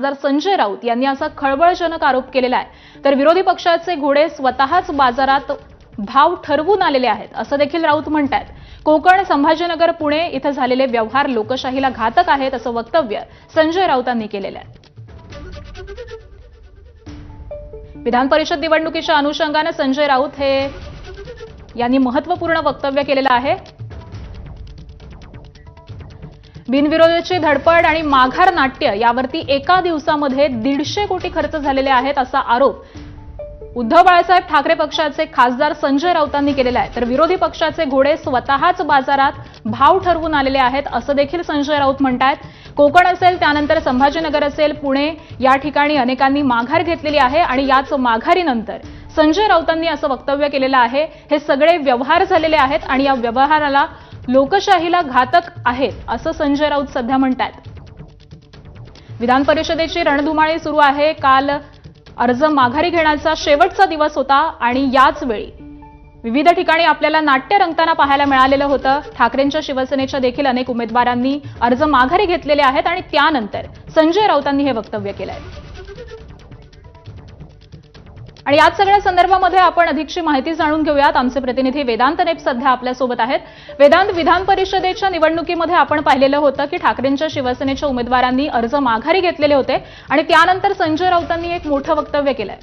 खासदार संजय राऊत यांनी असा खळबळजनक आरोप केलेला आहे। तर विरोधी पक्षाचे घोडे स्वतःच बाजारात भाव ठरवून आलेले आहेत असं देखील राऊत म्हणतात। कोकण, संभाजीनगर, पुणे इथे झालेले व्यवहार लोकशाहीला घातक आहेत असं वक्तव्य संजय राऊतांनी केलेलं आहे। विधान परिषद निवडणुकीच्या अनुषंगाने संजय राऊत यांनी महत्त्वपूर्ण वक्तव्य केलेलं आहे। बिनविरोधाची धडपड आणि माघार नाट्य यावरती एका दिवसामध्ये 150 कोटी खर्च झालेले आहेत असा आरोप उद्धव बाळासाहेब ठाकरे पक्षाचे खासदार संजय राऊतांनी केलेला आहे। तर विरोधी पक्षाचे घोडे स्वतःच बाजारात भाव ठरवून आलेले आहेत असं देखील संजय राऊत म्हणतात। कोकण असेल, त्यानंतर संभाजीनगर असेल, पुणे या ठिकाणी अनेकांनी माघार घेतलेली आहे आणि याच माघारीनंतर संजय राऊतांनी असं वक्तव्य केलेलं आहे। हे सगळे व्यवहार झालेले आहेत आणि या व्यवहाराला लोकशाहीला घातक आहेत असं संजय राऊत सध्या म्हणतात। विधान परिषदेची रणधुमाळी सुरू आहे। काल अर्ज माघारी घेण्याचा शेवटचा दिवस होता आणि याच वेळी विविध ठिकाणी आपल्याला नाट्य रंगताना पाहायला मिळालेलं होतं। ठाकरेंच्या शिवसेनेच्या देखील अनेक उमेदवारांनी अर्ज माघारी घेतलेले आहेत आणि त्यानंतर संजय राऊतांनी हे वक्तव्य केलंय। आणि याच सगळ्या संदर्भामध्ये आपण अधिकची माहिती जाणून घेऊयात। आमचे प्रतिनिधी वेदांत नेप सध्या आपल्यासोबत आहेत। वेदांत, विधान परिषदेच्या निवडणुकीमध्ये आपण पाहिलेलं होतं की ठाकरेंच्या शिवसेनेच्या उमेदवारांनी अर्ज माघारी घेतलेले होते आणि त्यानंतर संजय राऊतांनी एक मोठं वक्तव्य केलंय।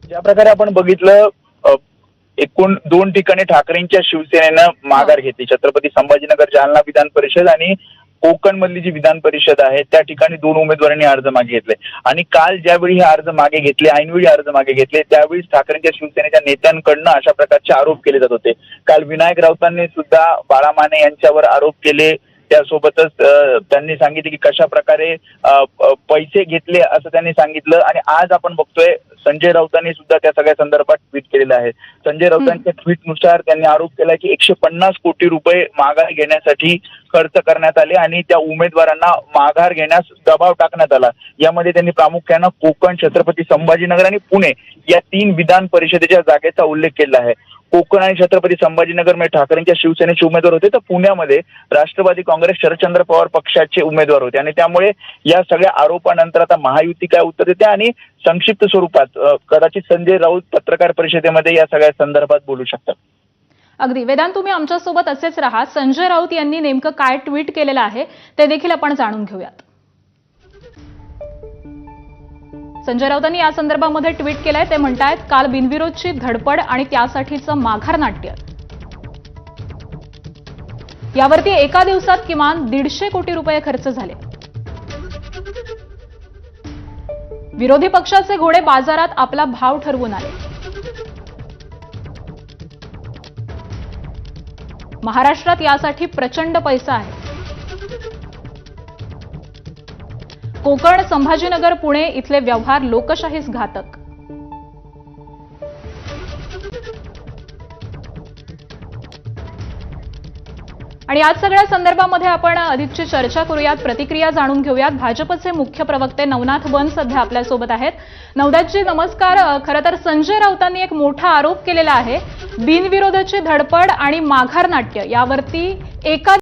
ज्या प्रकारे आपण बघितलं, एकूण 2 ठिकाणी ठाकरेंच्या शिवसेनेनं माघार घेतली। छत्रपती संभाजीनगर जालना विधान परिषद आणि कोकण मधली जी विधान परिषद आहे त्या ठिकाणी 2 उमेदवारांनी अर्ज मागे घेतले आणि काल ज्यावेळी हे अर्ज मागे घेतले, ऐनवेळी अर्ज मागे घेतले, त्यावेळी ठाकरेंच्या शिवसेनेच्या नेत्यांकडनं अशा प्रकारचे आरोप केले जात होते। काल विनायक राऊतांनी सुद्धा बाळा माने यांच्यावर आरोप केले। त्यासोबतच त्यांनी सांगितले की कशा प्रकारे पैसे घेतले असं त्यांनी सांगितलं आणि आज आपण बघतोय संजय राऊतांनी सुद्धा त्या सगळ्या संदर्भात ट्विट केलेलं आहे। संजय राऊतांच्या ट्विटनुसार त्यांनी आरोप केला की 150 कोटी रुपये माघार घेण्यासाठी खर्च करण्यात आले आणि त्या उमेदवारांना माघार घेण्यास दबाव टाकण्यात आला। यामध्ये त्यांनी प्रामुख्यानं कोकण, छत्रपती संभाजीनगर आणि पुणे या 3 विधान परिषदेच्या जागेचा उल्लेख केला आहे। कोकण आणि छत्रपती संभाजीनगर मध्ये ठाकरेंच्या शिवसेनेचे उमेदवार होते, तर पुण्यामध्ये राष्ट्रवादी काँग्रेस शरदचंद्र पवार पक्षाचे उमेदवार होते आणि त्यामुळे या सगळ्या आरोपानंतर आता महायुती काय उत्तर देते आणि संक्षिप्त स्वरूपात कदाचित संजय राऊत पत्रकार परिषदेमध्ये या सगळ्या संदर्भात बोलू शकतात। अगदी वेदांत, तुम्ही आमच्यासोबत असेच राहा। संजय राऊत यांनी नेमकं काय ट्विट केलेलं आहे ते देखील आपण जाणून घेऊयात। संजय राऊतांनी या संदर्भामध्ये ट्विट केलंय। ते म्हणतायत, काल बिनविरोधची धडपड आणि त्यासाठीचं माघार नाट्य यावरती एका दिवसात किमान 150 कोटी रुपये खर्च झाले। विरोधी पक्षाचे घोडे बाजारात आपला भाव ठरवून आले। महाराष्ट्रात यासाठी प्रचंड पैसा आहे। कोकण, संभाजीनगर, पुणे इथले व्यवहार लोकशाहीस घातक। आणि आज सगळ्या संदर्भामध्ये आपण अधिकची चर्चा करूयात, प्रतिक्रिया जाणून घेऊयात। भाजपचे मुख्य प्रवक्ते नवनाथ बन सध्या आपल्यासोबत आहेत। नवनाथजी नमस्कार। खरं तर संजय राऊतांनी एक मोठा आरोप केलेला आहे, बिनविरोधाची धडपड आणि माघार नाट्य यावरती एका